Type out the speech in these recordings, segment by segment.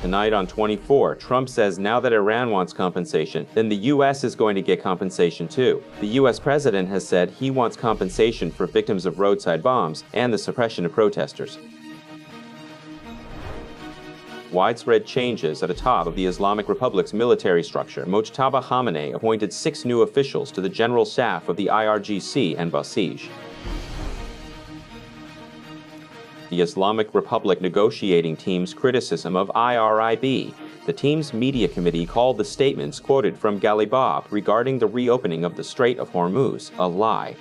Tonight on 24, Trump says now that Iran wants compensation, then the U.S. is going to get compensation too. The U.S. president has said he wants compensation for victims of roadside bombs and the suppression of protesters. Widespread changes at the top of the Islamic Republic's military structure. Mojtaba Khamenei appointed 6 new officials to the general staff of the IRGC and Basij. The Islamic Republic negotiating team's criticism of IRIB. The team's media committee called the statements quoted from Ghalibab regarding the reopening of the Strait of Hormuz a lie.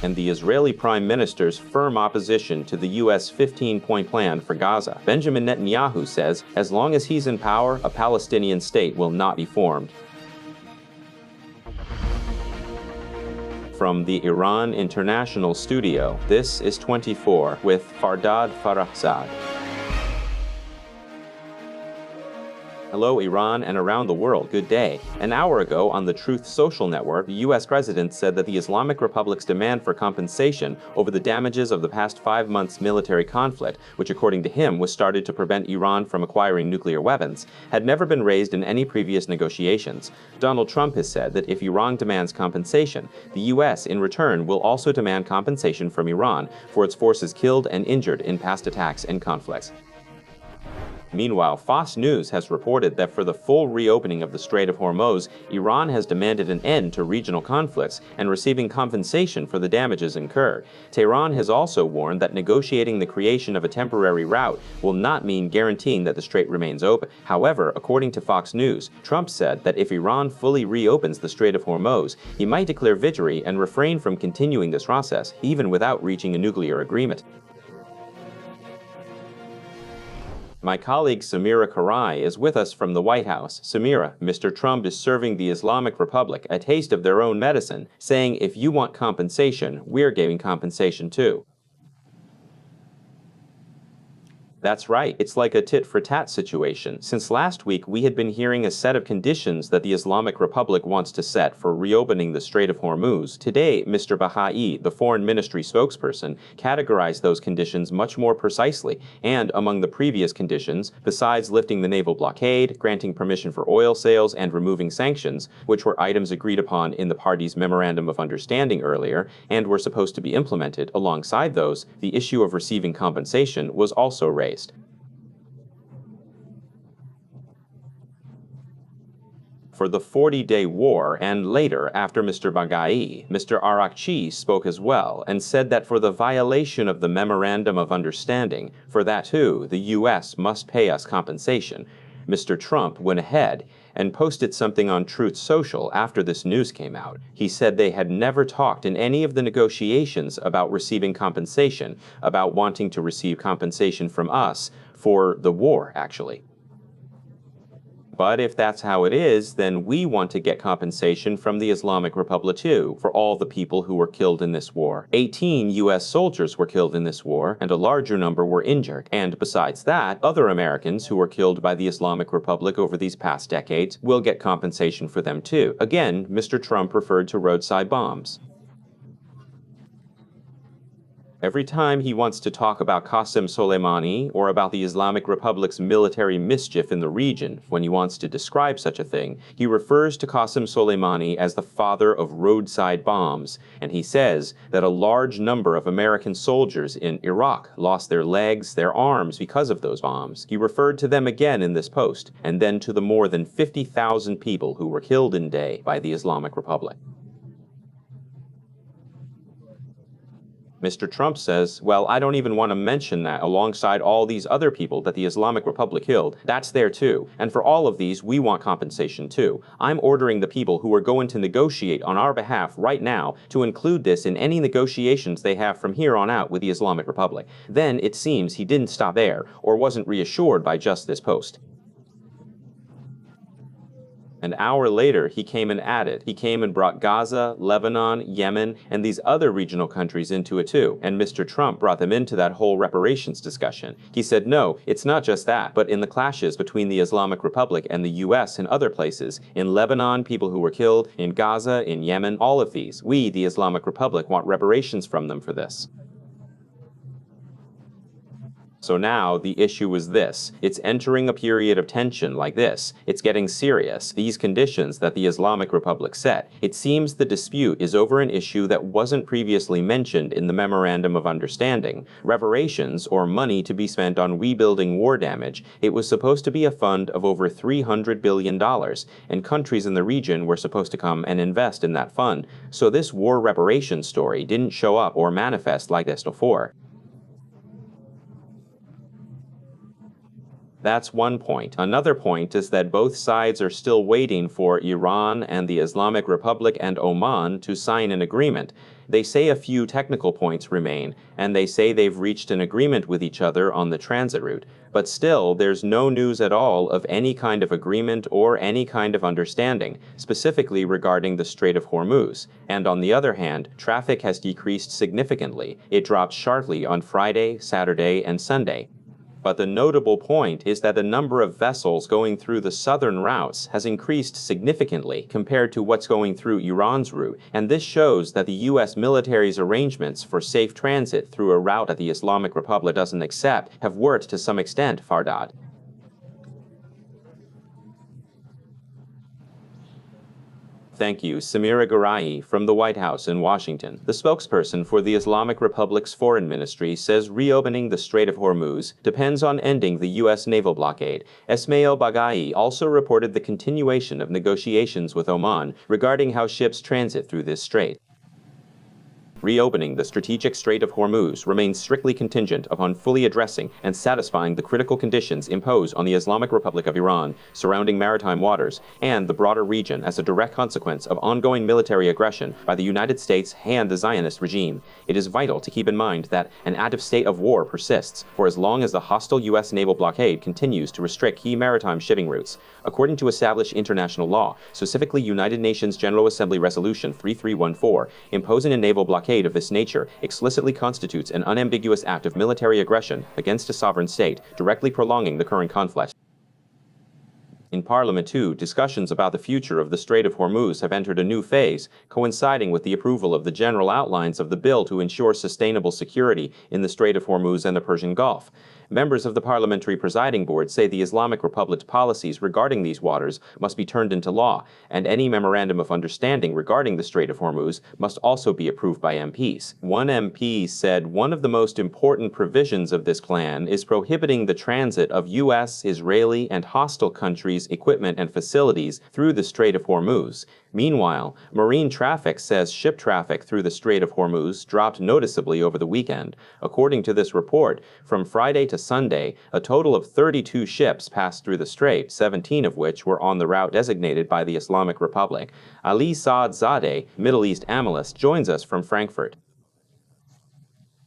And the Israeli Prime Minister's firm opposition to the U.S. 15-point plan for Gaza. Benjamin Netanyahu says as long as he's in power, a Palestinian state will not be formed. From the Iran International Studio, this is 24 with Fardad Farahzad. Hello, Iran and around the world, good day. An hour ago on the Truth Social Network, the U.S. president said that the Islamic Republic's demand for compensation over the damages of the past 5 months' military conflict, which according to him was started to prevent Iran from acquiring nuclear weapons, had never been raised in any previous negotiations. Donald Trump has said that if Iran demands compensation, the U.S. in return will also demand compensation from Iran for its forces killed and injured in past attacks and conflicts. Meanwhile, Fox News has reported that for the full reopening of the Strait of Hormuz, Iran has demanded an end to regional conflicts and receiving compensation for the damages incurred. Tehran has also warned that negotiating the creation of a temporary route will not mean guaranteeing that the strait remains open. However, according to Fox News, Trump said that if Iran fully reopens the Strait of Hormuz, he might declare victory and refrain from continuing this process, even without reaching a nuclear agreement. My colleague Samira Karai is with us from the White House. Samira, Mr. Trump is serving the Islamic Republic a taste of their own medicine, saying if you want compensation, we're giving compensation too. That's right. It's like a tit-for-tat situation. Since last week, we had been hearing a set of conditions that the Islamic Republic wants to set for reopening the Strait of Hormuz. Today, Mr. Bahai, the Foreign Ministry spokesperson, categorized those conditions much more precisely. And among the previous conditions, besides lifting the naval blockade, granting permission for oil sales, and removing sanctions, which were items agreed upon in the parties' Memorandum of Understanding earlier, and were supposed to be implemented, alongside those, the issue of receiving compensation was also raised. For the 40-day war, and later, after Mr. Baghai, Mr. Arakchi spoke as well, and said that for the violation of the Memorandum of Understanding, for that too, the U.S. must pay us compensation. Mr. Trump went ahead and posted something on Truth Social after this news came out. He said they had never talked in any of the negotiations about receiving compensation, about wanting to receive compensation from us for the war, actually. But if that's how it is, then we want to get compensation from the Islamic Republic too, for all the people who were killed in this war. 18 U.S. soldiers were killed in this war, and a larger number were injured. And besides that, other Americans who were killed by the Islamic Republic over these past decades will get compensation for them too. Again, Mr. Trump referred to roadside bombs. Every time he wants to talk about Qasem Soleimani or about the Islamic Republic's military mischief in the region, when he wants to describe such a thing, he refers to Qasem Soleimani as the father of roadside bombs, and he says that a large number of American soldiers in Iraq lost their legs, their arms because of those bombs. He referred to them again in this post, and then to the more than 50,000 people who were killed in day by the Islamic Republic. Mr. Trump says, well, I don't even want to mention that alongside all these other people that the Islamic Republic killed. That's there too. And for all of these, we want compensation too. I'm ordering the people who are going to negotiate on our behalf right now to include this in any negotiations they have from here on out with the Islamic Republic. Then it seems he didn't stop there or wasn't reassured by just this post. An hour later, he came and added. He came and brought Gaza, Lebanon, Yemen, and these other regional countries into it too. And Mr. Trump brought them into that whole reparations discussion. He said, no, it's not just that, but in the clashes between the Islamic Republic and the U.S. and other places, in Lebanon, people who were killed, in Gaza, in Yemen, all of these, we, the Islamic Republic, want reparations from them for this. So now the issue is this. It's entering a period of tension like this. It's getting serious. These conditions that the Islamic Republic set. It seems the dispute is over an issue that wasn't previously mentioned in the Memorandum of Understanding. Reparations, or money to be spent on rebuilding war damage. It was supposed to be a fund of over $300 billion, and countries in the region were supposed to come and invest in that fund. So this war reparations story didn't show up or manifest like this before. That's one point. Another point is that both sides are still waiting for Iran and the Islamic Republic and Oman to sign an agreement. They say a few technical points remain, and they say they've reached an agreement with each other on the transit route. But still, there's no news at all of any kind of agreement or any kind of understanding, specifically regarding the Strait of Hormuz. And on the other hand, traffic has decreased significantly. It dropped sharply on Friday, Saturday, and Sunday. But the notable point is that the number of vessels going through the southern routes has increased significantly compared to what's going through Iran's route, and this shows that the U.S. military's arrangements for safe transit through a route that the Islamic Republic doesn't accept have worked to some extent, Fardad. Thank you, Samira Garai from the White House in Washington. The spokesperson for the Islamic Republic's foreign ministry says reopening the Strait of Hormuz depends on ending the U.S. naval blockade. Esmail Bagai also reported the continuation of negotiations with Oman regarding how ships transit through this strait. Reopening the strategic Strait of Hormuz remains strictly contingent upon fully addressing and satisfying the critical conditions imposed on the Islamic Republic of Iran surrounding maritime waters and the broader region as a direct consequence of ongoing military aggression by the United States and the Zionist regime. It is vital to keep in mind that an active state of war persists for as long as the hostile U.S. naval blockade continues to restrict key maritime shipping routes. According to established international law, specifically United Nations General Assembly Resolution 3314, imposing a naval blockade of this nature explicitly constitutes an unambiguous act of military aggression against a sovereign state, directly prolonging the current conflict. In Parliament, too, discussions about the future of the Strait of Hormuz have entered a new phase, coinciding with the approval of the general outlines of the bill to ensure sustainable security in the Strait of Hormuz and the Persian Gulf. Members of the Parliamentary Presiding Board say the Islamic Republic's policies regarding these waters must be turned into law, and any memorandum of understanding regarding the Strait of Hormuz must also be approved by MPs. One MP said one of the most important provisions of this plan is prohibiting the transit of U.S., Israeli, and hostile countries' equipment and facilities through the Strait of Hormuz. Meanwhile, marine traffic says ship traffic through the Strait of Hormuz dropped noticeably over the weekend. According to this report, from Friday to Sunday, a total of 32 ships passed through the strait, 17 of which were on the route designated by the Islamic Republic. Ali Saadzadeh, Middle East analyst, joins us from Frankfurt.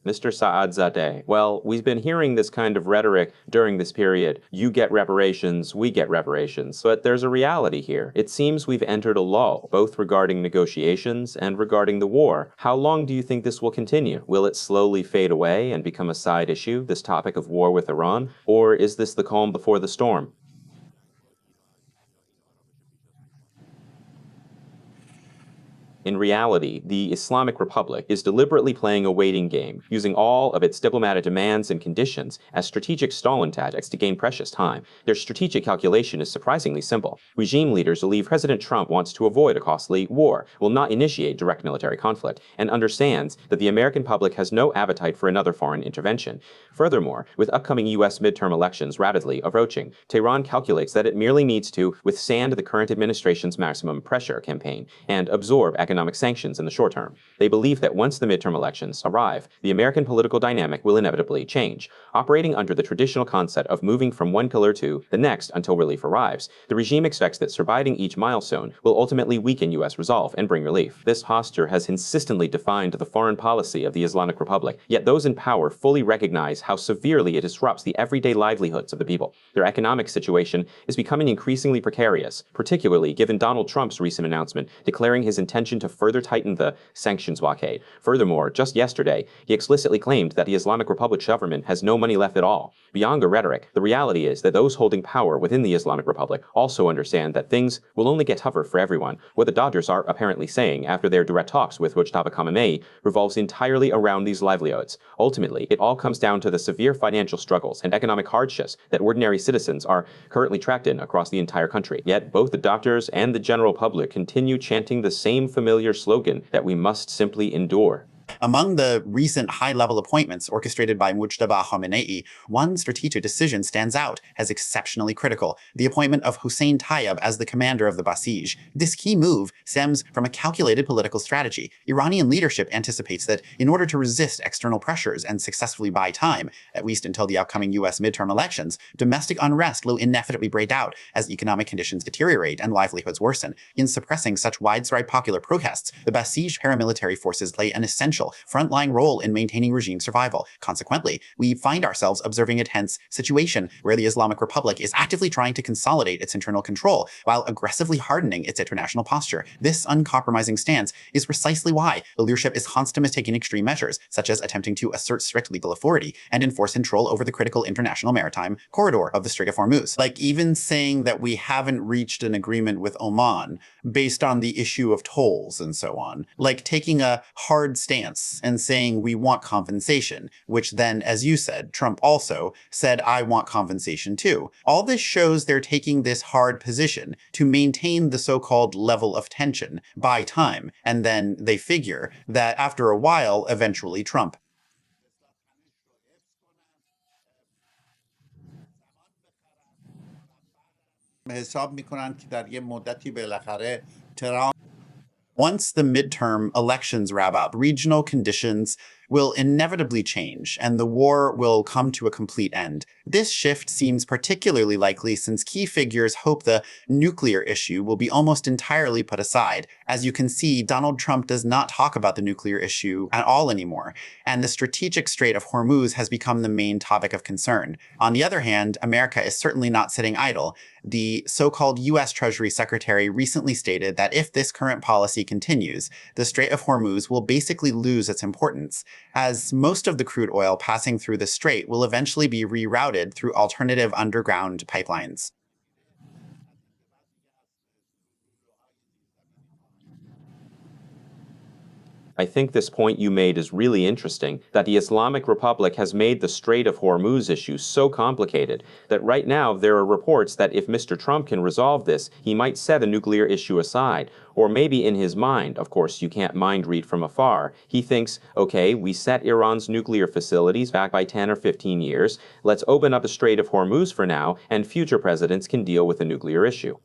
Mr. Saadzadeh, well, we've been hearing this kind of rhetoric during this period. You get reparations, we get reparations. But there's a reality here. It seems we've entered a lull, both regarding negotiations and regarding the war. How long do you think this will continue? Will it slowly fade away and become a side issue, this topic of war with Iran? Or is this the calm before the storm? In reality, the Islamic Republic is deliberately playing a waiting game, using all of its diplomatic demands and conditions as strategic stalling tactics to gain precious time. Their strategic calculation is surprisingly simple. Regime leaders believe President Trump wants to avoid a costly war, will not initiate direct military conflict, and understands that the American public has no appetite for another foreign intervention. Furthermore, with upcoming U.S. midterm elections rapidly approaching, Tehran calculates that it merely needs to withstand the current administration's maximum pressure campaign and absorb economic sanctions in the short term. They believe that once the midterm elections arrive, the American political dynamic will inevitably change. Operating under the traditional concept of moving from one pillar to the next until relief arrives, the regime expects that surviving each milestone will ultimately weaken U.S. resolve and bring relief. This posture has consistently defined the foreign policy of the Islamic Republic, yet those in power fully recognize how severely it disrupts the everyday livelihoods of the people. Their economic situation is becoming increasingly precarious, particularly given Donald Trump's recent announcement declaring his intention to further tighten the sanctions blockade. Furthermore, just yesterday, he explicitly claimed that the Islamic Republic government has no money left at all. Beyond the rhetoric, the reality is that those holding power within the Islamic Republic also understand that things will only get tougher for everyone. What the Dodgers are apparently saying after their direct talks with Mujtaba Khamenei revolves entirely around these livelihoods. Ultimately, it all comes down to the severe financial struggles and economic hardships that ordinary citizens are currently trapped in across the entire country. Yet both the doctors and the general public continue chanting the same familiar slogan that we must simply endure. Among the recent high-level appointments orchestrated by Mujtaba Khamenei, one strategic decision stands out as exceptionally critical: the appointment of Hussein Tayyab as the commander of the Basij. This key move stems from a calculated political strategy. Iranian leadership anticipates that in order to resist external pressures and successfully buy time, at least until the upcoming US midterm elections, domestic unrest will inevitably break out as economic conditions deteriorate and livelihoods worsen. In suppressing such widespread popular protests, the Basij paramilitary forces play an essential frontline role in maintaining regime survival. Consequently, we find ourselves observing a tense situation where the Islamic Republic is actively trying to consolidate its internal control while aggressively hardening its international posture. This uncompromising stance is precisely why the leadership is constantly taking extreme measures, such as attempting to assert strict legal authority and enforce control over the critical international maritime corridor of the Strait of Hormuz. Like even saying that we haven't reached an agreement with Oman based on the issue of tolls and so on. Like taking a hard stance and saying we want compensation, which then, as you said, Trump also said, I want compensation too. All this shows they're taking this hard position to maintain the so-called level of tension, buy time, and then they figure that after a while, eventually Trump حساب میکنن که در یه مدتی بالاخره ترامپ Once the midterm elections wrap up, regional conditions will inevitably change, and the war will come to a complete end. This shift seems particularly likely since key figures hope the nuclear issue will be almost entirely put aside. As you can see, Donald Trump does not talk about the nuclear issue at all anymore, and the strategic Strait of Hormuz has become the main topic of concern. On the other hand, America is certainly not sitting idle. The so-called US Treasury Secretary recently stated that if this current policy continues, the Strait of Hormuz will basically lose its importance, as most of the crude oil passing through the strait will eventually be rerouted through alternative underground pipelines. I think this point you made is really interesting, that the Islamic Republic has made the Strait of Hormuz issue so complicated that right now there are reports that if Mr. Trump can resolve this, he might set the nuclear issue aside. Or maybe in his mind, of course you can't mind read from afar, he thinks, okay, we set Iran's nuclear facilities back by 10 or 15 years, let's open up the Strait of Hormuz for now, and future presidents can deal with the nuclear issue.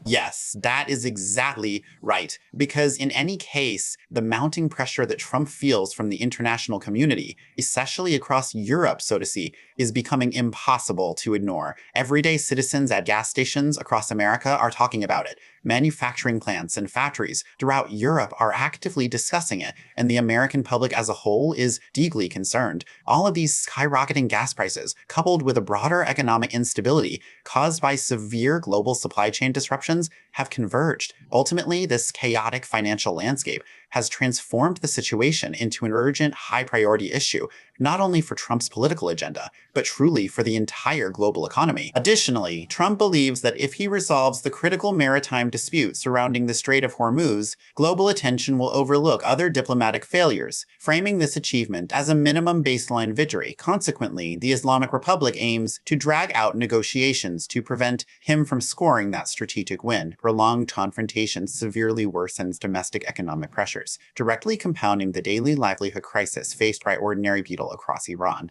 Yes, that is exactly right. Because in any case, the mounting pressure that Trump feels from the international community, especially across Europe, so to speak, is becoming impossible to ignore. Everyday citizens at gas stations across America are talking about it. Manufacturing plants and factories throughout Europe are actively discussing it, and the American public as a whole is deeply concerned. All of these skyrocketing gas prices, coupled with a broader economic instability caused by severe global supply chain disruptions, have converged. Ultimately, this chaotic financial landscape has transformed the situation into an urgent, high-priority issue, not only for Trump's political agenda, but truly for the entire global economy. Additionally, Trump believes that if he resolves the critical maritime dispute surrounding the Strait of Hormuz, global attention will overlook other diplomatic failures, framing this achievement as a minimum baseline victory. Consequently, the Islamic Republic aims to drag out negotiations to prevent him from scoring that strategic win. Prolonged confrontation severely worsens domestic economic pressures, directly compounding the daily livelihood crisis faced by ordinary people across Iran.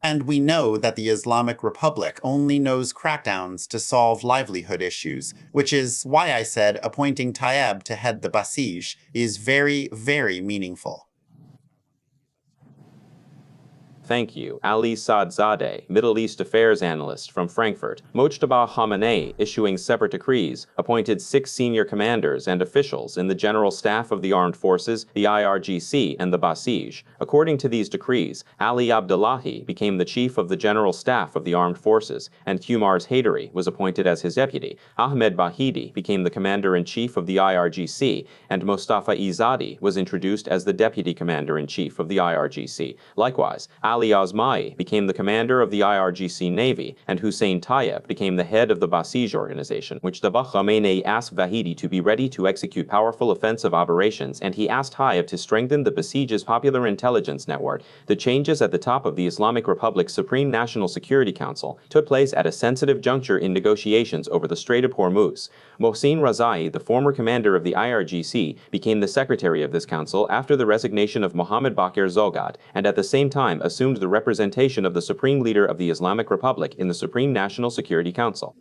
And we know that the Islamic Republic only knows crackdowns to solve livelihood issues, which is why I said appointing Tayyab to head the Basij is very, very meaningful. Thank you. Ali Saadzadeh, Middle East Affairs Analyst from Frankfurt. Mojtaba Khamenei, issuing separate decrees, appointed 6 senior commanders and officials in the General Staff of the Armed Forces, the IRGC, and the Basij. According to these decrees, Ali Abdullahi became the Chief of the General Staff of the Armed Forces, and Humars Haidari was appointed as his deputy. Ahmed Bahidi became the Commander-in-Chief of the IRGC, and Mostafa Izadi was introduced as the Deputy Commander-in-Chief of the IRGC. Likewise, Ali Azmai became the commander of the IRGC Navy, and Hussein Tayyab became the head of the Basij organization, which Mojtaba Khamenei asked Vahidi to be ready to execute powerful offensive operations, and he asked Tayyab to strengthen the Basij's popular intelligence network. The changes at the top of the Islamic Republic's Supreme National Security Council took place at a sensitive juncture in negotiations over the Strait of Hormuz. Mohsin Razai, the former commander of the IRGC, became the secretary of this council after the resignation of Mohammed Bakir Zogad, and at the same time assumed the representation of the Supreme Leader of the Islamic Republic in the Supreme National Security Council.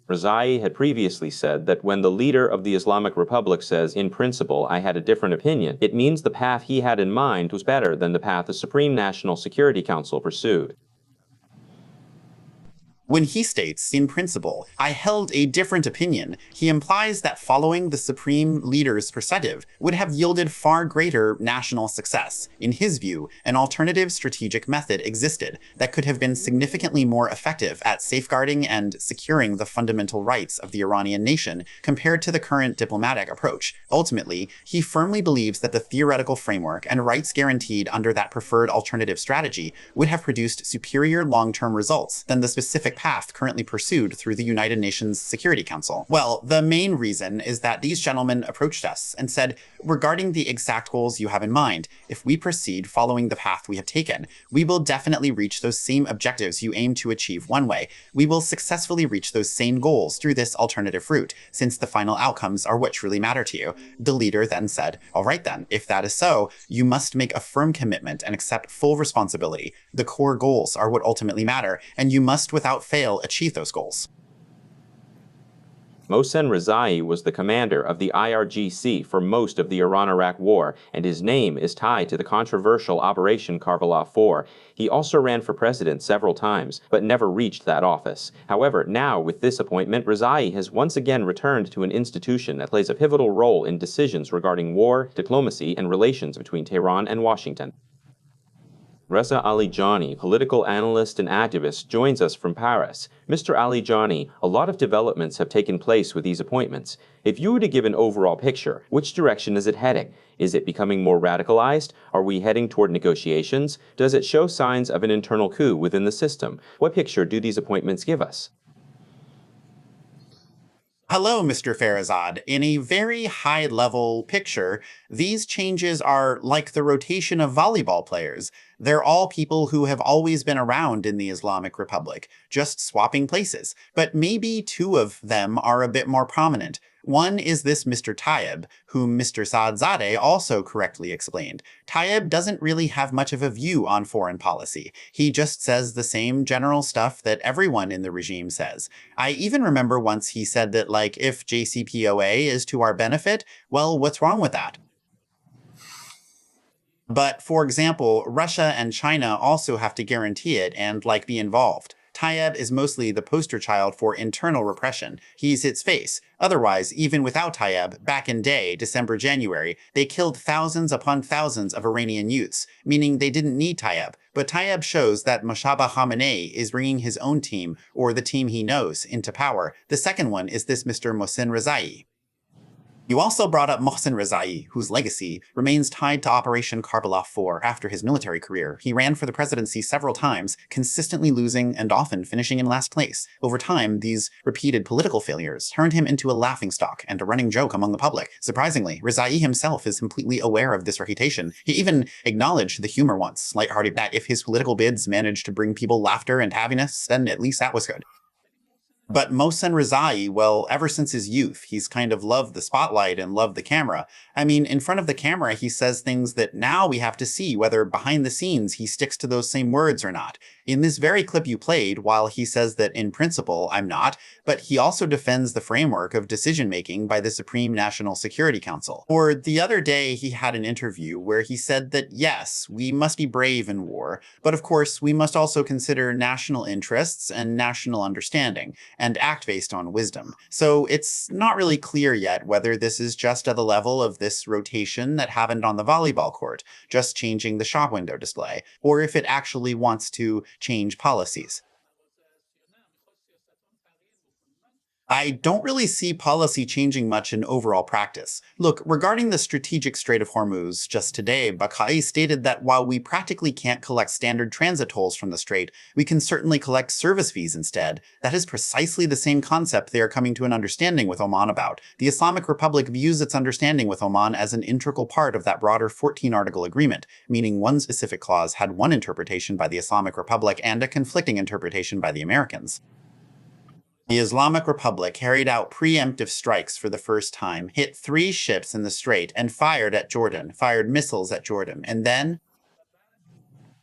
Razai had previously said that when the leader of the Islamic Republic says, "In principle, I had a different opinion," it means the path he had in mind was better than the path the Supreme National Security Council pursued. When he states, "In principle, I held a different opinion," he implies that following the supreme leader's perspective would have yielded far greater national success. In his view, an alternative strategic method existed that could have been significantly more effective at safeguarding and securing the fundamental rights of the Iranian nation compared to the current diplomatic approach. Ultimately, he firmly believes that the theoretical framework and rights guaranteed under that preferred alternative strategy would have produced superior long-term results than the specific path currently pursued through the United Nations Security Council. Well, the main reason is that these gentlemen approached us and said, regarding the exact goals you have in mind, if we proceed following the path we have taken, we will definitely reach those same objectives you aim to achieve one way. We will successfully reach those same goals through this alternative route, since the final outcomes are what truly matter to you. The leader then said, all right then, if that is so, you must make a firm commitment and accept full responsibility. The core goals are what ultimately matter, and you must without fail achieve those goals. Mohsen Rezai was the commander of the IRGC for most of the Iran-Iraq War, and his name is tied to the controversial Operation Karbala 4. He also ran for president several times, but never reached that office. However, now, with this appointment, Rezai has once again returned to an institution that plays a pivotal role in decisions regarding war, diplomacy, and relations between Tehran and Washington. Reza Alijani, political analyst and activist, joins us from Paris. Mr. Alijani, a lot of developments have taken place with these appointments. If you were to give an overall picture, which direction is it heading? Is it becoming more radicalized? Are we heading toward negotiations? Does it show signs of an internal coup within the system? What picture do these appointments give us? Hello, Mr. Farahzad. In a very high-level picture, these changes are like the rotation of volleyball players. They're all people who have always been around in the Islamic Republic, just swapping places. But maybe 2 of them are a bit more prominent. One is this Mr. Tayyab, whom Mr. Saadzadeh also correctly explained. Tayyab doesn't really have much of a view on foreign policy. He just says the same general stuff that everyone in the regime says. I even remember once he said that, like, if JCPOA is to our benefit, well, what's wrong with that? But, for example, Russia and China also have to guarantee it and, like, be involved. Tayyab is mostly the poster child for internal repression. He's its face. Otherwise, even without Tayyab, back in day, December, January, they killed thousands upon thousands of Iranian youths, meaning they didn't need Tayyab. But Tayyab shows that Mojtaba Khamenei is bringing his own team, or the team he knows, into power. The second one is this Mr. Mohsen Rezai. You also brought up Mohsen Rezai, whose legacy remains tied to Operation Karbala 4 after his military career. He ran for the presidency several times, consistently losing and often finishing in last place. Over time, these repeated political failures turned him into a laughingstock and a running joke among the public. Surprisingly, Rezai himself is completely aware of this reputation. He even acknowledged the humor once, lighthearted, that if his political bids managed to bring people laughter and happiness, then at least that was good. But Mohsen Rezai, well, ever since his youth, he's kind of loved the spotlight and loved the camera. I mean, in front of the camera, he says things that now we have to see whether behind the scenes he sticks to those same words or not. In this very clip you played, while he says that in principle, I'm not, but he also defends the framework of decision-making by the Supreme National Security Council. Or the other day, he had an interview where he said that yes, we must be brave in war, but of course, we must also consider national interests and national understanding, and act based on wisdom. So it's not really clear yet whether this is just at the level of this rotation that happened on the volleyball court, just changing the shop window display, or if it actually wants to change policies. I don't really see policy changing much in overall practice. Look, regarding the strategic Strait of Hormuz, just today, Bakai stated that while we practically can't collect standard transit tolls from the strait, we can certainly collect service fees instead. That is precisely the same concept they are coming to an understanding with Oman about. The Islamic Republic views its understanding with Oman as an integral part of that broader 14-article agreement, meaning one specific clause had one interpretation by the Islamic Republic and a conflicting interpretation by the Americans. The Islamic Republic carried out preemptive strikes for the first time, hit 3 ships in the strait, and fired missiles at Jordan, and then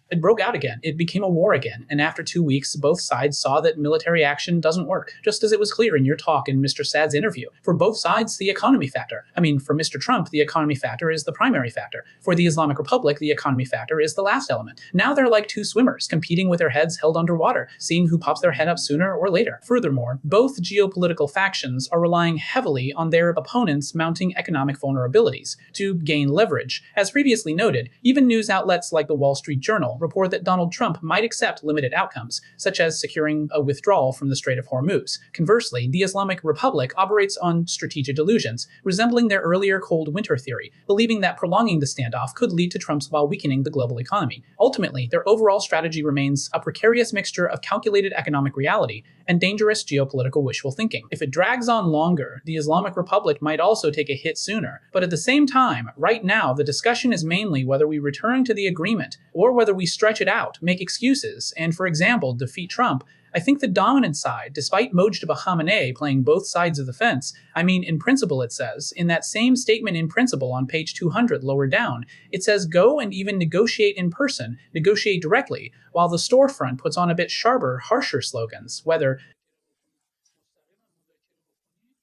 it broke out again. It became a war again. And after 2 weeks, both sides saw that military action doesn't work, just as it was clear in your talk in Mr. Sad's interview. For both sides, the economy factor. I mean, for Mr. Trump, the economy factor is the primary factor. For the Islamic Republic, the economy factor is the last element. Now they're like 2 swimmers, competing with their heads held underwater, seeing who pops their head up sooner or later. Furthermore, both geopolitical factions are relying heavily on their opponents mounting economic vulnerabilities to gain leverage. As previously noted, even news outlets like the Wall Street Journal report that Donald Trump might accept limited outcomes, such as securing a withdrawal from the Strait of Hormuz. Conversely, the Islamic Republic operates on strategic delusions, resembling their earlier Cold Winter theory, believing that prolonging the standoff could lead to Trump's while weakening the global economy. Ultimately, their overall strategy remains a precarious mixture of calculated economic reality and dangerous geopolitical wishful thinking. If it drags on longer, the Islamic Republic might also take a hit sooner. But at the same time, right now, the discussion is mainly whether we return to the agreement or whether we stretch it out, make excuses, and, for example, defeat Trump. I think the dominant side, despite Mojtaba Khamenei playing both sides of the fence, I mean, in principle it says, in that same statement in principle on page 200 lower down, it says go and even negotiate in person, negotiate directly, while the storefront puts on a bit sharper, harsher slogans, whether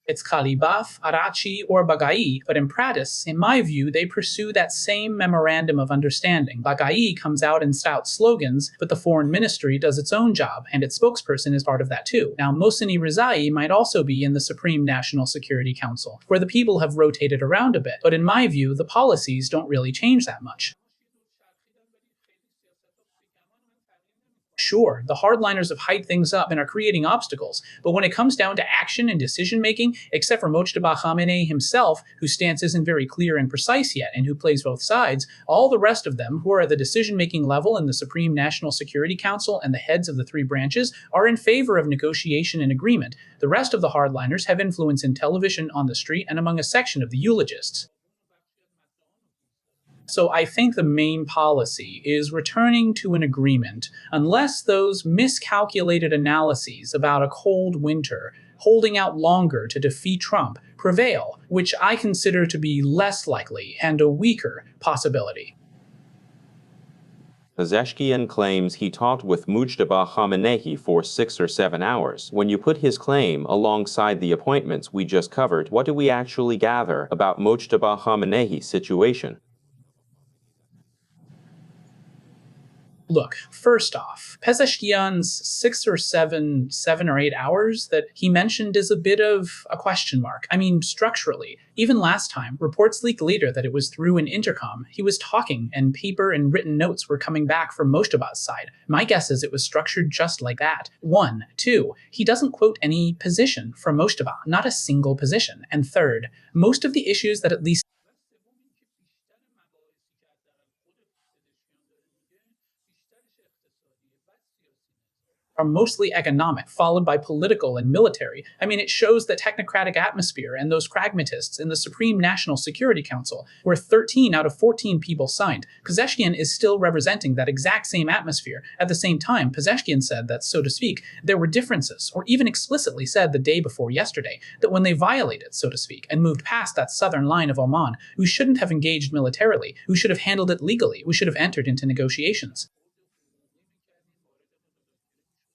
it's Kalibaf, Arachi, or Bagai, but in practice, in my view, they pursue that same memorandum of understanding. Bagai comes out and spouts slogans, but the foreign ministry does its own job, and its spokesperson is part of that too. Now, Mohseni Rezai might also be in the Supreme National Security Council, where the people have rotated around a bit, but in my view, the policies don't really change that much. Sure, the hardliners have hyped things up and are creating obstacles, but when it comes down to action and decision-making, except for Mojtaba Khamenei himself, whose stance isn't very clear and precise yet and who plays both sides, all the rest of them, who are at the decision-making level in the Supreme National Security Council and the heads of the 3 branches, are in favor of negotiation and agreement. The rest of the hardliners have influence in television, on the street, and among a section of the eulogists. So I think the main policy is returning to an agreement, unless those miscalculated analyses about a cold winter, holding out longer to defeat Trump, prevail, which I consider to be less likely and a weaker possibility. Pezeshkian claims he talked with Mujtaba Khamenei for 6 or 7 hours. When you put his claim alongside the appointments we just covered, what do we actually gather about Mujtaba Khamenei's situation? Look, first off, Pezeshkian's 6 or 7 or 8 hours that he mentioned is a bit of a question mark. I mean, structurally, even last time, reports leaked later that it was through an intercom. He was talking, and paper and written notes were coming back from Mojtaba's side. My guess is it was structured just like that. 1. 2. He doesn't quote any position from Mojtaba, not a single position. And 3rd, most of the issues that at least are mostly economic, followed by political and military. I mean, it shows the technocratic atmosphere and those pragmatists in the Supreme National Security Council, where 13 out of 14 people signed. Pezeshkian is still representing that exact same atmosphere. At the same time, Pezeshkian said that, so to speak, there were differences, or even explicitly said the day before yesterday, that when they violated, so to speak, and moved past that southern line of Oman, we shouldn't have engaged militarily, we should have handled it legally, we should have entered into negotiations.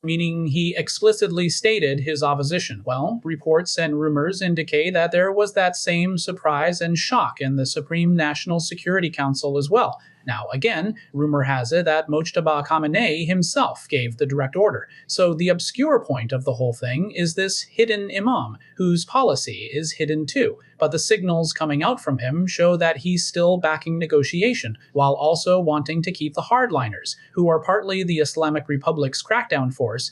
meaning he explicitly stated his opposition. Well, reports and rumors indicate that there was that same surprise and shock in the Supreme National Security Council as well. Now, again, rumor has it that Mojtaba Khamenei himself gave the direct order. So the obscure point of the whole thing is this hidden imam, whose policy is hidden too. But the signals coming out from him show that he's still backing negotiation, while also wanting to keep the hardliners, who are partly the Islamic Republic's crackdown force,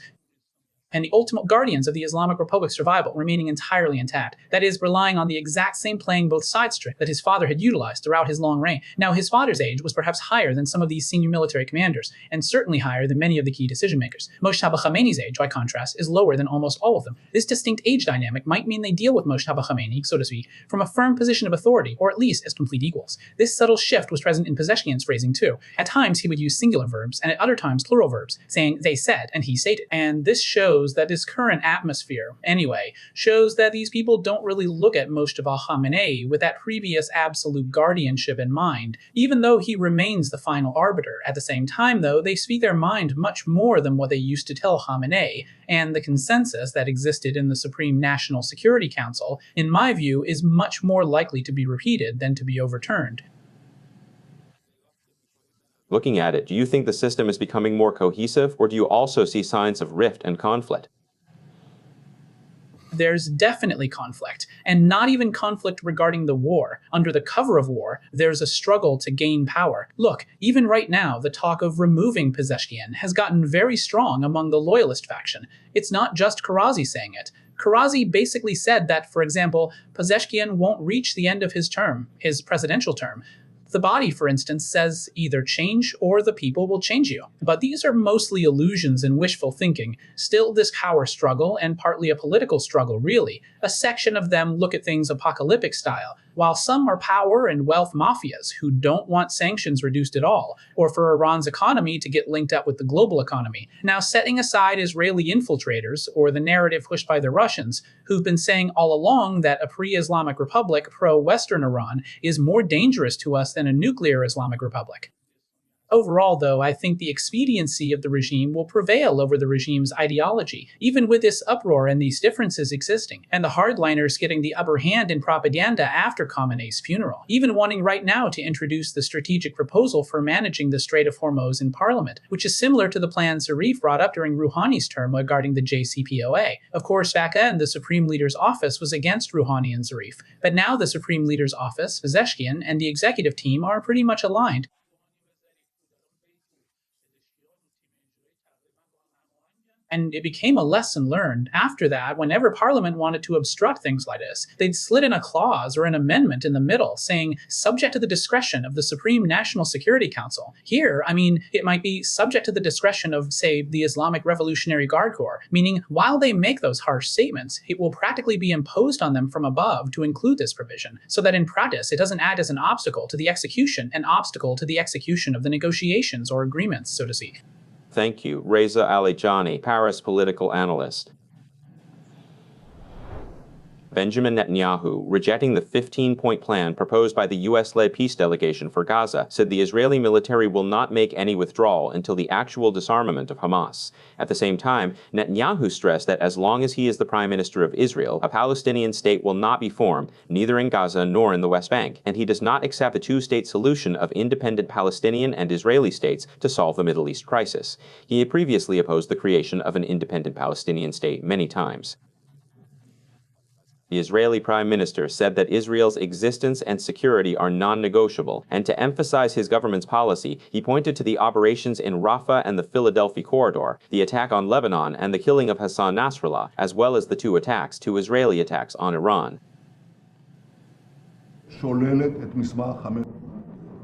and the ultimate guardians of the Islamic Republic's survival remaining entirely intact. That is, relying on the exact same playing both sides trick that his father had utilized throughout his long reign. Now, his father's age was perhaps higher than some of these senior military commanders, and certainly higher than many of the key decision makers. Mojtaba Khamenei's age, by contrast, is lower than almost all of them. This distinct age dynamic might mean they deal with Mojtaba Khamenei, so to speak, from a firm position of authority, or at least as complete equals. This subtle shift was present in Pezeshkian's phrasing too. At times, he would use singular verbs, and at other times, plural verbs, saying they said and he stated. And this shows that this current atmosphere, anyway, shows that these people don't really look at Mojtaba Khamenei with that previous absolute guardianship in mind, even though he remains the final arbiter. At the same time, though, they speak their mind much more than what they used to tell Khamenei, and the consensus that existed in the Supreme National Security Council, in my view, is much more likely to be repeated than to be overturned. Looking at it, do you think the system is becoming more cohesive, or do you also see signs of rift and conflict? There's definitely conflict, and not even conflict regarding the war. Under the cover of war, there's a struggle to gain power. Look, even right now, the talk of removing Pezeshkian has gotten very strong among the loyalist faction. It's not just Karazi saying it. Karazi basically said that, for example, Pezeshkian won't reach the end of his term, his presidential term. The body, for instance, says either change or the people will change you. But these are mostly illusions and wishful thinking. Still, this power struggle, and partly a political struggle, really. A section of them look at things apocalyptic style, while some are power and wealth mafias who don't want sanctions reduced at all, or for Iran's economy to get linked up with the global economy. Now, setting aside Israeli infiltrators, or the narrative pushed by the Russians, who've been saying all along that a pre-Islamic Republic, pro-Western Iran, is more dangerous to us than a nuclear Islamic Republic. Overall, though, I think the expediency of the regime will prevail over the regime's ideology, even with this uproar and these differences existing, and the hardliners getting the upper hand in propaganda after Khamenei's funeral, even wanting right now to introduce the strategic proposal for managing the Strait of Hormuz in parliament, which is similar to the plan Zarif brought up during Rouhani's term regarding the JCPOA. Of course, back then, the Supreme Leader's office was against Rouhani and Zarif, but now the Supreme Leader's office, Pezeshkian, and the executive team are pretty much aligned. And it became a lesson learned. After that, whenever Parliament wanted to obstruct things like this, they'd slid in a clause or an amendment in the middle saying, subject to the discretion of the Supreme National Security Council. Here, it might be subject to the discretion of, say, the Islamic Revolutionary Guard Corps, meaning while they make those harsh statements, it will practically be imposed on them from above to include this provision, so that in practice it doesn't act as an obstacle to the execution of the negotiations or agreements, so to speak. Thank you. Reza Alejani, Paris political analyst. Benjamin Netanyahu, rejecting the 15-point plan proposed by the U.S.-led peace delegation for Gaza, said the Israeli military will not make any withdrawal until the actual disarmament of Hamas. At the same time, Netanyahu stressed that as long as he is the prime minister of Israel, a Palestinian state will not be formed, neither in Gaza nor in the West Bank, and he does not accept the two-state solution of independent Palestinian and Israeli states to solve the Middle East crisis. He had previously opposed the creation of an independent Palestinian state many times. The Israeli Prime Minister said that Israel's existence and security are non-negotiable, and to emphasize his government's policy, he pointed to the operations in Rafah and the Philadelphia corridor, the attack on Lebanon, and the killing of Hassan Nasrallah, as well as the two Israeli attacks on Iran.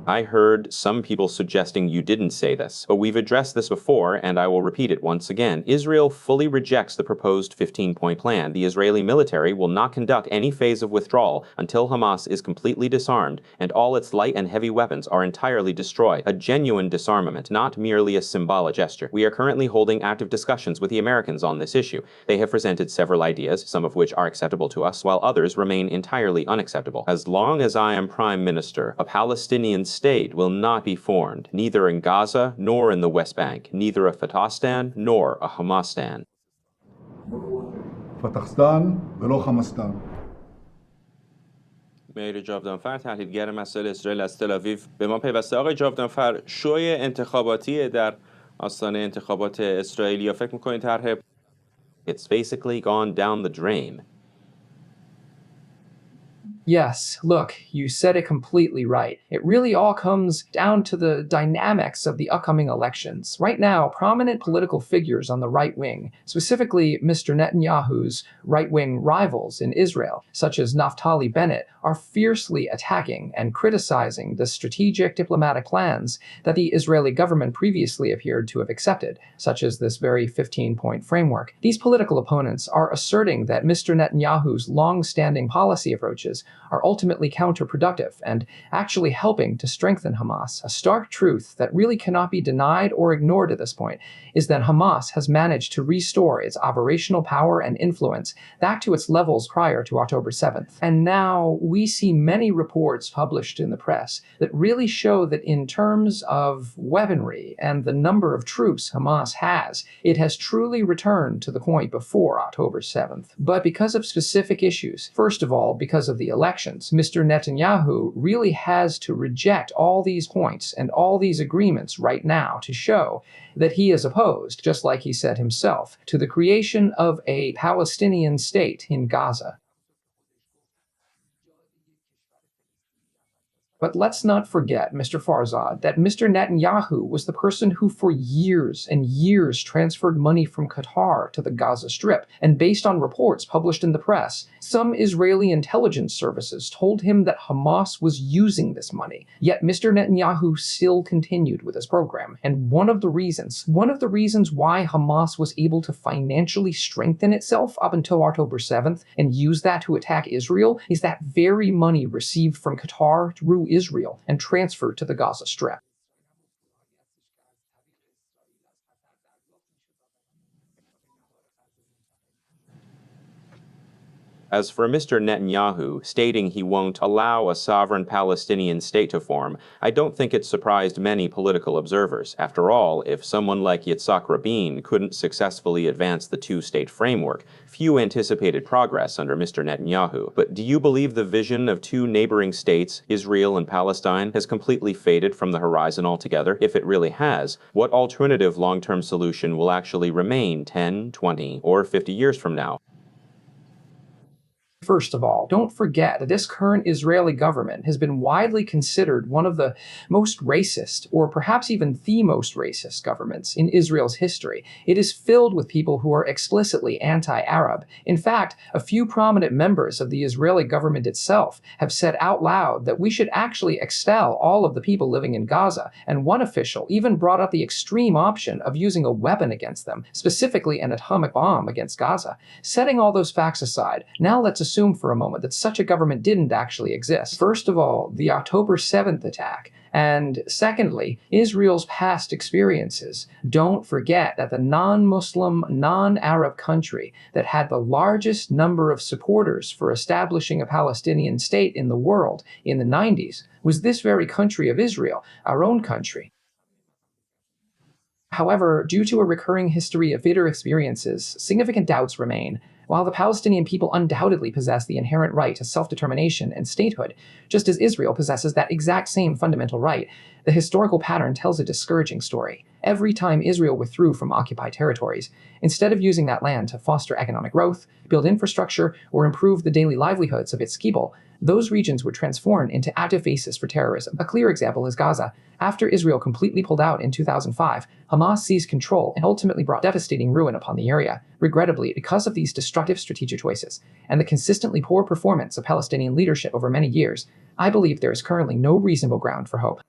I heard some people suggesting you didn't say this, but we've addressed this before, and I will repeat it once again. Israel fully rejects the proposed 15-point plan. The Israeli military will not conduct any phase of withdrawal until Hamas is completely disarmed and all its light and heavy weapons are entirely destroyed. A genuine disarmament, not merely a symbolic gesture. We are currently holding active discussions with the Americans on this issue. They have presented several ideas, some of which are acceptable to us, while others remain entirely unacceptable. As long as I am Prime Minister, a Palestinian state will not be formed, neither in Gaza nor in the West Bank, neither a Fatahstan nor a Hamastan. فتحستان ولو خمستان. مهر جاودانفر تحلیلگر مسائل اسرائیل از تل آویو به ما پیوسته. آقای جاودانفر، شوی انتخاباتی در آستانه انتخابات اسرائیل یا فکر می‌کنید طرح It's basically gone down the drain. Yes, look, you said it completely right. It really all comes down to the dynamics of the upcoming elections. Right now, prominent political figures on the right wing, specifically Mr. Netanyahu's right-wing rivals in Israel, such as Naftali Bennett, are fiercely attacking and criticizing the strategic diplomatic plans that the Israeli government previously appeared to have accepted, such as this very 15-point framework. These political opponents are asserting that Mr. Netanyahu's long-standing policy approaches are ultimately counterproductive and actually helping to strengthen Hamas. A stark truth that really cannot be denied or ignored at this point is that Hamas has managed to restore its operational power and influence back to its levels prior to October 7th. And now we see many reports published in the press that really show that in terms of weaponry and the number of troops Hamas has, it has truly returned to the point before October 7th. But because of specific issues, first of all, because of the elections, Mr. Netanyahu really has to reject all these points and all these agreements right now to show that he is opposed, just like he said himself, to the creation of a Palestinian state in Gaza. But let's not forget, Mr. Farahzad, that Mr. Netanyahu was the person who for years and years transferred money from Qatar to the Gaza Strip. And based on reports published in the press, some Israeli intelligence services told him that Hamas was using this money. Yet Mr. Netanyahu still continued with his program. And one of the reasons why Hamas was able to financially strengthen itself up until October 7th and use that to attack Israel is that very money received from Qatar through Israel and transferred to the Gaza Strip. As for Mr. Netanyahu stating he won't allow a sovereign Palestinian state to form, I don't think it surprised many political observers. After all, if someone like Yitzhak Rabin couldn't successfully advance the two-state framework, few anticipated progress under Mr. Netanyahu. But do you believe the vision of two neighboring states, Israel and Palestine, has completely faded from the horizon altogether? If it really has, what alternative long-term solution will actually remain 10, 20, or 50 years from now? First of all, don't forget that this current Israeli government has been widely considered one of the most racist, or perhaps even the most racist governments in Israel's history. It is filled with people who are explicitly anti-Arab. In fact, a few prominent members of the Israeli government itself have said out loud that we should actually expel all of the people living in Gaza, and one official even brought up the extreme option of using a weapon against them, specifically an atomic bomb against Gaza. Setting all those facts aside, now let's assume for a moment that such a government didn't actually exist. First of all, the October 7th attack, and secondly, Israel's past experiences. Don't forget that the non-Muslim, non-Arab country that had the largest number of supporters for establishing a Palestinian state in the world in the 90s was this very country of Israel, our own country. However, due to a recurring history of bitter experiences, significant doubts remain. While the Palestinian people undoubtedly possess the inherent right to self-determination and statehood, just as Israel possesses that exact same fundamental right, the historical pattern tells a discouraging story. Every time Israel withdrew from occupied territories, instead of using that land to foster economic growth, build infrastructure, or improve the daily livelihoods of its people, those regions were transformed into active bases for terrorism. A clear example is Gaza. After Israel completely pulled out in 2005, Hamas seized control and ultimately brought devastating ruin upon the area. Regrettably, because of these destructive strategic choices and the consistently poor performance of Palestinian leadership over many years, I believe there is currently no reasonable ground for hope.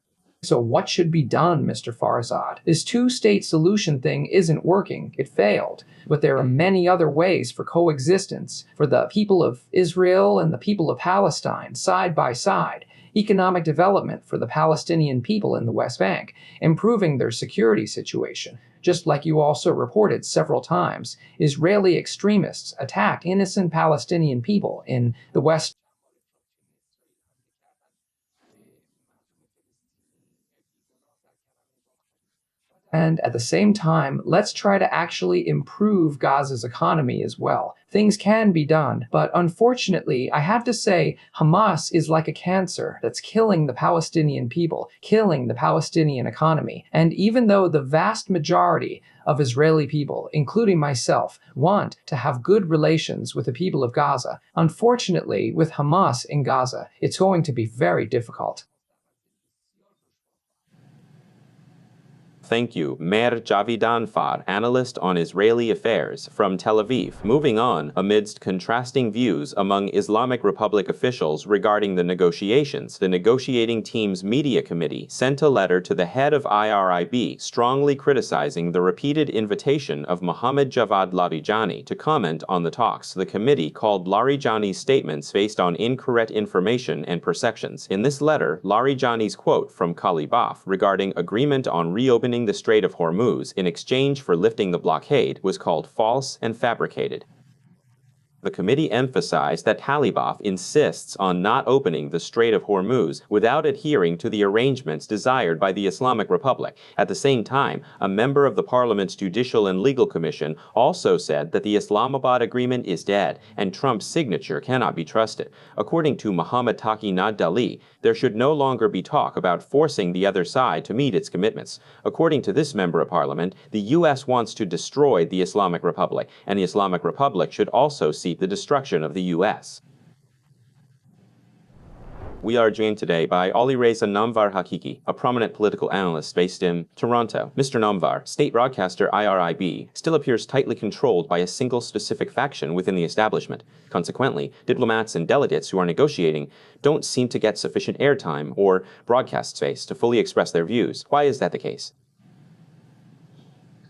So what should be done, Mr. Farahzad? This two-state solution thing isn't working. It failed. But there are many other ways for coexistence for the people of Israel and the people of Palestine, side by side. Economic development for the Palestinian people in the West Bank, improving their security situation. Just like you also reported several times, Israeli extremists attacked innocent Palestinian people in the West. And at the same time, let's try to actually improve Gaza's economy as well. Things can be done, but unfortunately, I have to say, Hamas is like a cancer that's killing the Palestinian people, killing the Palestinian economy. And even though the vast majority of Israeli people, including myself, want to have good relations with the people of Gaza, unfortunately, with Hamas in Gaza, it's going to be very difficult. Thank you, Meir Javidanfar, analyst on Israeli affairs from Tel Aviv. Moving on, amidst contrasting views among Islamic Republic officials regarding the negotiations, the negotiating team's media committee sent a letter to the head of IRIB strongly criticizing the repeated invitation of Mohammad Javad Larijani to comment on the talks. The committee called Larijani's statements based on incorrect information and perceptions. In this letter, Larijani's quote from Kalibaf regarding agreement on reopening the Strait of Hormuz in exchange for lifting the blockade was called false and fabricated. The committee emphasized that Kalibaf insists on not opening the Strait of Hormuz without adhering to the arrangements desired by the Islamic Republic. At the same time, a member of the Parliament's Judicial and Legal Commission also said that the Islamabad agreement is dead and Trump's signature cannot be trusted. According to Mohammad Taqi Naddali, there should no longer be talk about forcing the other side to meet its commitments. According to this member of Parliament, the U.S. wants to destroy the Islamic Republic, and the Islamic Republic should also seek the destruction of the U.S. We are joined today by Ali Reza Namvar Hakiki, a prominent political analyst based in Toronto. Mr. Namvar, state broadcaster IRIB still appears tightly controlled by a single specific faction within the establishment. Consequently, diplomats and delegates who are negotiating don't seem to get sufficient airtime or broadcast space to fully express their views. Why is that the case?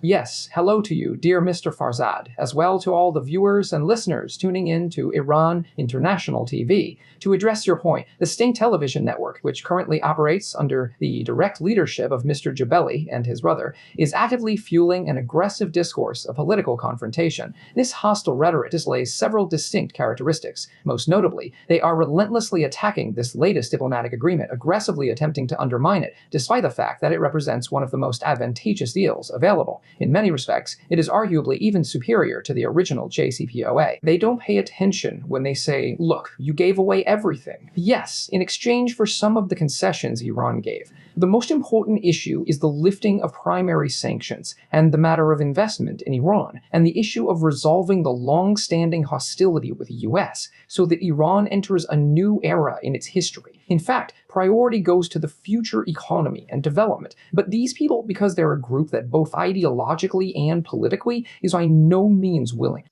Yes, hello to you, dear Mr. Farzad, as well to all the viewers and listeners tuning in to Iran International TV. To address your point, the state television network, which currently operates under the direct leadership of Mr. Jabeli and his brother, is actively fueling an aggressive discourse of political confrontation. This hostile rhetoric displays several distinct characteristics. Most notably, they are relentlessly attacking this latest diplomatic agreement, aggressively attempting to undermine it, despite the fact that it represents one of the most advantageous deals available. In many respects, it is arguably even superior to the original JCPOA. They don't pay attention when they say, look, you gave away everything. Yes, in exchange for some of the concessions Iran gave. The most important issue is the lifting of primary sanctions and the matter of investment in Iran, and the issue of resolving the long-standing hostility with the US so that Iran enters a new era in its history. In fact, priority goes to the future economy and development. But these people, because they're a group that both ideologically and politically is by no means willing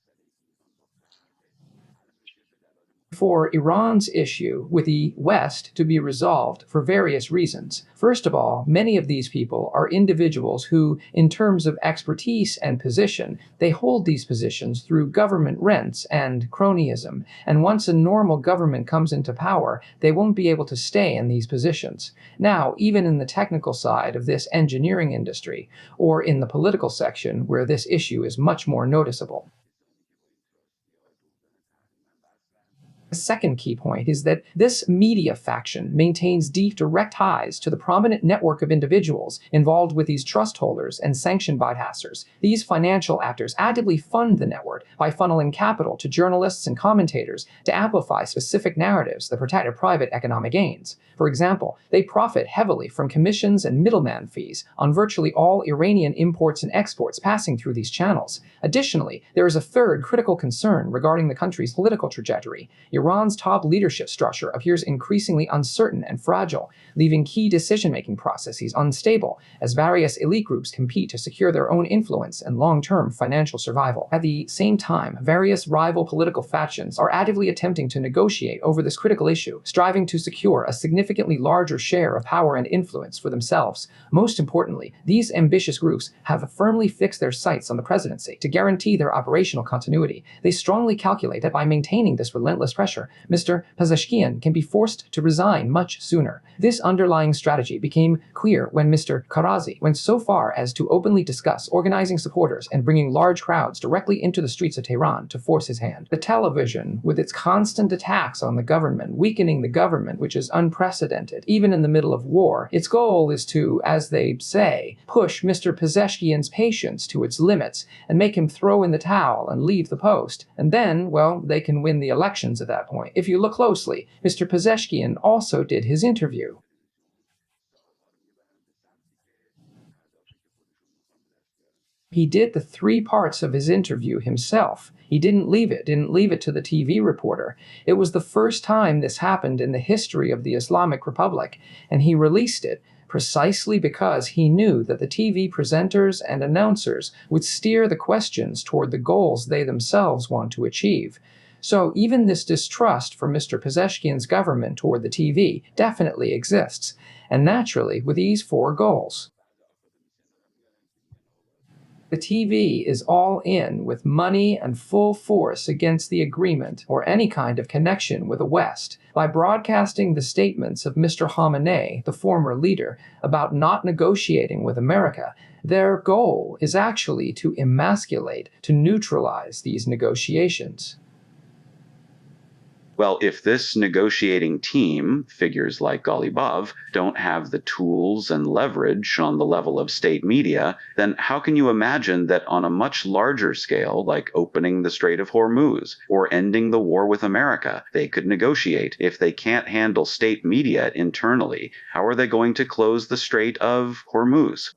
for Iran's issue with the West to be resolved for various reasons. First of all, many of these people are individuals who, in terms of expertise and position, they hold these positions through government rents and cronyism, and once a normal government comes into power, they won't be able to stay in these positions. Now, even in the technical side of this engineering industry, or in the political section where this issue is much more noticeable. The second key point is that this media faction maintains deep direct ties to the prominent network of individuals involved with these trust holders and sanction bypassers. These financial actors actively fund the network by funneling capital to journalists and commentators to amplify specific narratives that protect their private economic gains. For example, they profit heavily from commissions and middleman fees on virtually all Iranian imports and exports passing through these channels. Additionally, there is a third critical concern regarding the country's political trajectory. Iran's top leadership structure appears increasingly uncertain and fragile, leaving key decision-making processes unstable as various elite groups compete to secure their own influence and long-term financial survival. At the same time, various rival political factions are actively attempting to negotiate over this critical issue, striving to secure a significantly larger share of power and influence for themselves. Most importantly, these ambitious groups have firmly fixed their sights on the presidency. To guarantee their operational continuity, they strongly calculate that by maintaining this relentless pressure pressure, Mr. Pezeshkian can be forced to resign much sooner. This underlying strategy became clear when Mr. Karazi went so far as to openly discuss organizing supporters and bringing large crowds directly into the streets of Tehran to force his hand. The television, with its constant attacks on the government, weakening the government, which is unprecedented, even in the middle of war, its goal is to, as they say, push Mr. Pezeshkian's patience to its limits and make him throw in the towel and leave the post. And then, well, they can win the elections at that point. If you look closely, Mr. Pezeshkian also did his interview. He did the 3 parts of his interview himself. He didn't leave it to the TV reporter. It was the first time this happened in the history of the Islamic Republic, and he released it precisely because he knew that the TV presenters and announcers would steer the questions toward the goals they themselves want to achieve. So even this distrust for Mr. Pezeshkian's government toward the TV definitely exists, and naturally with these 4 goals. The TV is all in with money and full force against the agreement or any kind of connection with the West by broadcasting the statements of Mr. Khamenei, the former leader, about not negotiating with America. Their goal is actually to emasculate, to neutralize these negotiations. Well, if this negotiating team, figures like Ghalibaf, don't have the tools and leverage on the level of state media, then how can you imagine that on a much larger scale, like opening the Strait of Hormuz or ending the war with America, they could negotiate? If they can't handle state media internally, how are they going to close the Strait of Hormuz?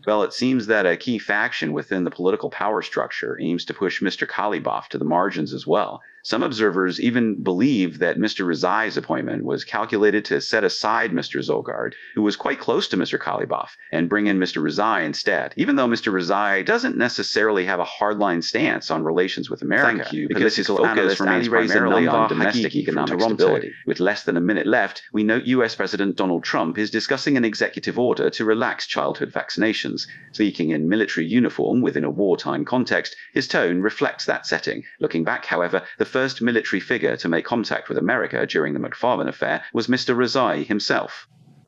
Well, it seems that a key faction within the political power structure aims to push Mr. Ghalibaf to the margins as well. Some observers even believe that Mr. Rezai's appointment was calculated to set aside Mr. Zolgard, who was quite close to Mr. Ghalibaf, and bring in Mr. Rezai instead, even though Mr. Rezai doesn't necessarily have a hardline stance on relations with America. Thank you, because his focus remains primarily on domestic economic stability. With less than a minute left, we note US President Donald Trump is discussing an executive order to relax childhood vaccinations. Speaking in military uniform within a wartime context, his tone reflects that setting. Looking back, however, the first military figure to make contact with America during the McFarlane affair was Mr. Rezai himself,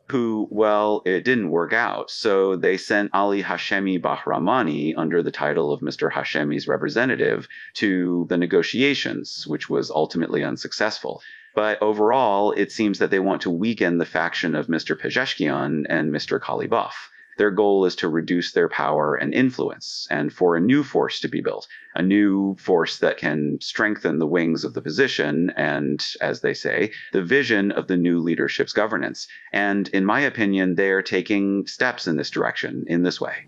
who, well, it didn't work out, so they sent Ali Hashemi Bahramani under the title of Mr. Hashemi's representative to the negotiations, which was ultimately unsuccessful. But overall, it seems that they want to weaken the faction of Mr. Pezeshkian and Mr. Ghalibaf. Their goal is to reduce their power and influence, and for a new force to be built, a new force that can strengthen the wings of the position and, as they say, the vision of the new leadership's governance. And in my opinion, they are taking steps in this direction in this way.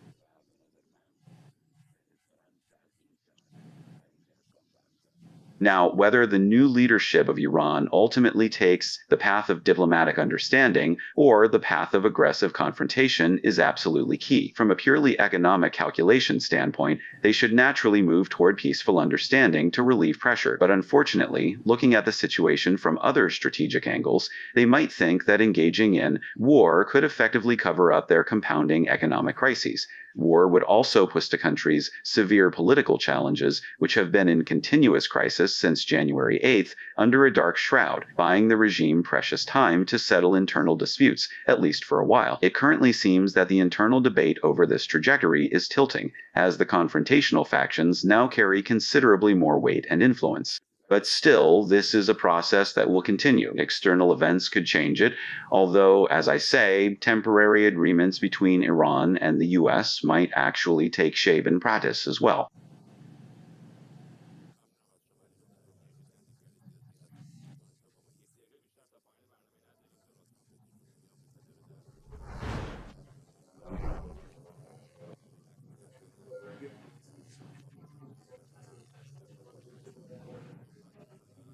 Now, whether the new leadership of Iran ultimately takes the path of diplomatic understanding or the path of aggressive confrontation is absolutely key. From a purely economic calculation standpoint, they should naturally move toward peaceful understanding to relieve pressure. But unfortunately, looking at the situation from other strategic angles, they might think that engaging in war could effectively cover up their compounding economic crises. War would also push the country's severe political challenges, which have been in continuous crisis since January 8th, under a dark shroud, buying the regime precious time to settle internal disputes, at least for a while. It currently seems that the internal debate over this trajectory is tilting, as the confrontational factions now carry considerably more weight and influence. But still, this is a process that will continue. External events could change it, although, as I say, temporary agreements between Iran and the US might actually take shape in practice as well.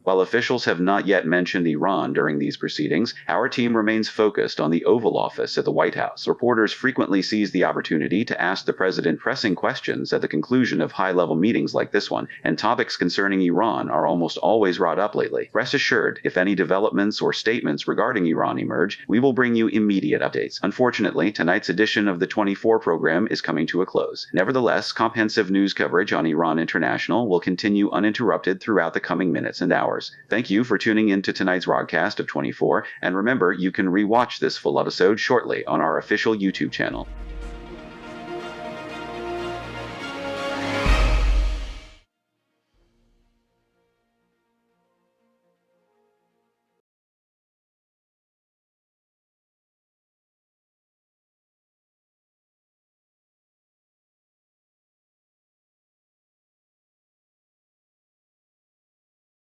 While officials have not yet mentioned Iran during these proceedings, our team remains focused on the Oval Office at the White House. Reporters frequently seize the opportunity to ask the president pressing questions at the conclusion of high-level meetings like this one, and topics concerning Iran are almost always brought up lately. Rest assured, if any developments or statements regarding Iran emerge, we will bring you immediate updates. Unfortunately, tonight's edition of the 24 program is coming to a close. Nevertheless, comprehensive news coverage on Iran International will continue uninterrupted throughout the coming minutes and hours. Thank you for tuning in to tonight's broadcast of 24, and remember, you can re-watch this full episode shortly on our official YouTube channel.